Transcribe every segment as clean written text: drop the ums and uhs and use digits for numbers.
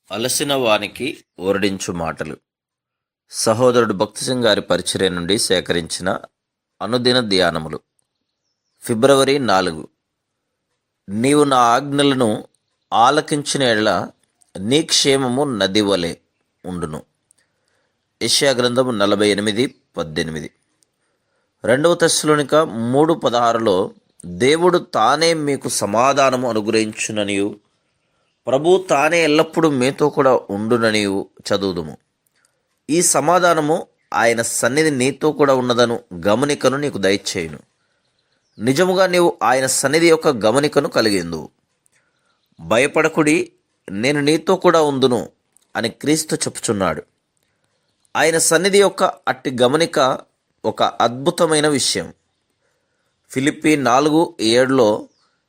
అలసిన వానికి ఓరడించు మాటలు. సహోదరుడు భక్తిసింగ్ గారి పరిచర్య నుండి సేకరించిన అనుదిన ధ్యానములు. ఫిబ్రవరి 4. నీవు నా ఆజ్ఞలను ఆలకించిన ఎడల నీ క్షేమము నది వలె ఉండును. యెషయా గ్రంథము 48:18. 2 తెస్సలోనిక 3:16లో దేవుడు తానే మీకు సమాధానము అనుగ్రహించుననియు ప్రభు తానే ఎల్లప్పుడూ మీతో కూడా ఉండుననియు చదువుదుము. ఈ సమాధానము ఆయన సన్నిధి నీతో కూడా ఉన్నదను గమనికను నీకు దయచేయును. నిజముగా నీవు ఆయన సన్నిధి యొక్క గమనికను కలిగిందు. భయపడకుడి, నేను నీతో కూడా ఉందును అని క్రీస్తు చెప్పుచున్నాడు. ఆయన సన్నిధి యొక్క అట్టి గమనిక ఒక అద్భుతమైన విషయం. ఫిలిప్పీ 4:7లో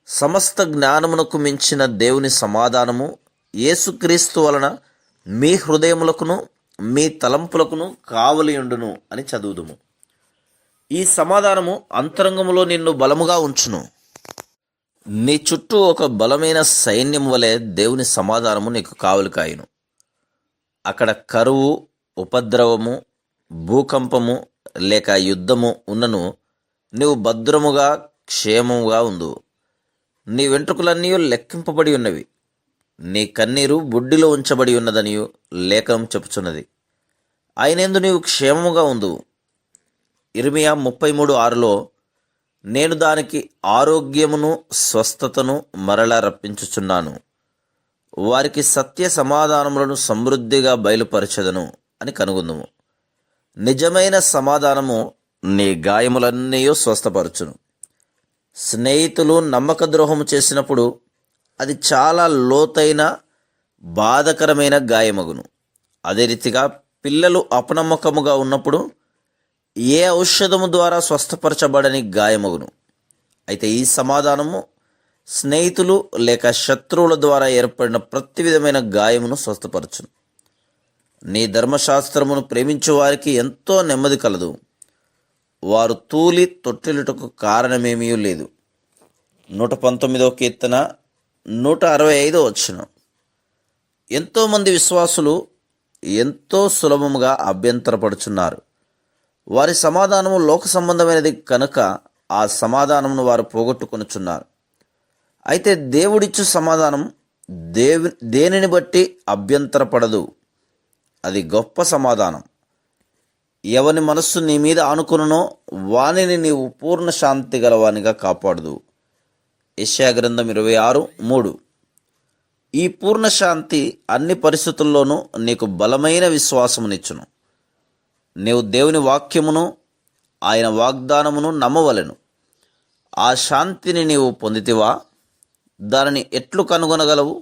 సమస్త జ్ఞానమునకు మించిన దేవుని సమాధానము యేసుక్రీస్తు వలన మీ హృదయములకును మీ తలంపులకును కావలియుండును అని చదువుదుము. ఈ సమాధానము అంతరంగములో నిన్ను బలముగా ఉంచును. నీ చుట్టూ ఒక బలమైన సైన్యం వలె దేవుని సమాధానము నీకు కావలి కాయును. అక్కడ కరువు, ఉపద్రవము, భూకంపము లేక యుద్ధము ఉన్నను నీవు భద్రముగా క్షేమముగా ఉందువు. నీ వెంట్రుకలన్నీ లెక్కింపబడి ఉన్నవి, నీ కన్నీరు బుడ్డిలో ఉంచబడి ఉన్నదనియు లేఖనం చెప్పుచున్నది. ఆయనందు నీవు క్షేమముగా ఉందువు. ఇర్మియా 33:6లో నేను దానికి ఆరోగ్యమును స్వస్థతను మరలా రప్పించుచున్నాను, వారికి సత్య సమాధానములను సమృద్ధిగా బయలుపరచదను అని కనుగొందుము. నిజమైన సమాధానము నీ గాయములన్నీ స్వస్థపరచును. స్నేహితులు నమ్మక ద్రోహము చేసినప్పుడు అది చాలా లోతైన బాధకరమైన గాయమగును. అదే రీతిగా పిల్లలు అపనమ్మకముగా ఉన్నప్పుడు ఏ ఔషధము ద్వారా స్వస్థపరచబడని గాయమగును. అయితే ఈ సమాధానము స్నేహితులు లేక శత్రువుల ద్వారా ఏర్పడిన ప్రతి విధమైన గాయమును స్వస్థపరచును. నీ ధర్మశాస్త్రమును ప్రేమించు వారికి ఎంతో నెమ్మది కలదు, వారు తూలి తొట్టిలుటకు కారణమేమీ లేదు. 119వ కీర్తన 165వ వచనం. ఎంతోమంది విశ్వాసులు ఎంతో సులభముగా అభ్యంతరపడుచున్నారు. వారి సమాధానము లోక సంబంధమైనది కనుక ఆ సమాధానమును వారు పోగొట్టుకొనుచున్నారు. అయితే దేవుడిచ్చు సమాధానం దేనిని బట్టి అభ్యంతరపడదు. అది గొప్ప సమాధానం. ఎవని మనస్సు నీ మీద ఆనుకొనునో వానిని నీవు పూర్ణ శాంతి గలవానిగా కాపాడదు. యెషయా గ్రంథం 26:3. ఈ పూర్ణ శాంతి అన్ని పరిస్థితుల్లోనూ నీకు బలమైన విశ్వాసమునిచ్చును. నీవు దేవుని వాక్యమును ఆయన వాగ్దానమును నమ్మవలెను. ఆ శాంతిని నీవు పొందితివా? దానిని ఎట్లు కనుగొనగలవు?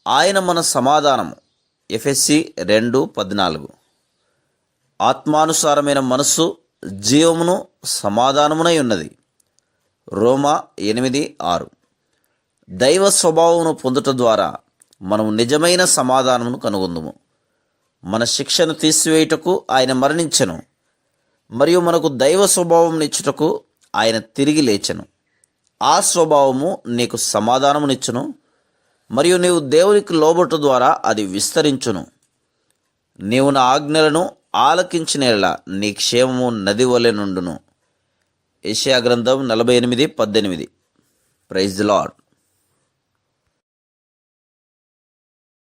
ఆయన మన సమాధానము. ఎఫెసీ 2:14. ఆత్మానుసారమైన మనస్సు జీవమును సమాధానమునై ఉన్నది. రోమా 8:6. దైవ స్వభావమును పొందుట ద్వారా మనము నిజమైన సమాధానమును కనుగొందుము. మన శిక్షను తీసివేయుటకు ఆయన మరణించెను, మరియు మనకు దైవ స్వభావమునిచ్చుటకు ఆయన తిరిగి లేచెను. ఆ స్వభావము నీకు సమాధానమునిచ్చును, మరియు నీవు దేవునికి లోబట్టు ద్వారా అది విస్తరించును. నీవు నా ఆజ్ఞలను ఆలకించిన యెడల నీ క్షేమము నది వలె నుండును. యెషయా గ్రంథం 48:18. Praise the lord.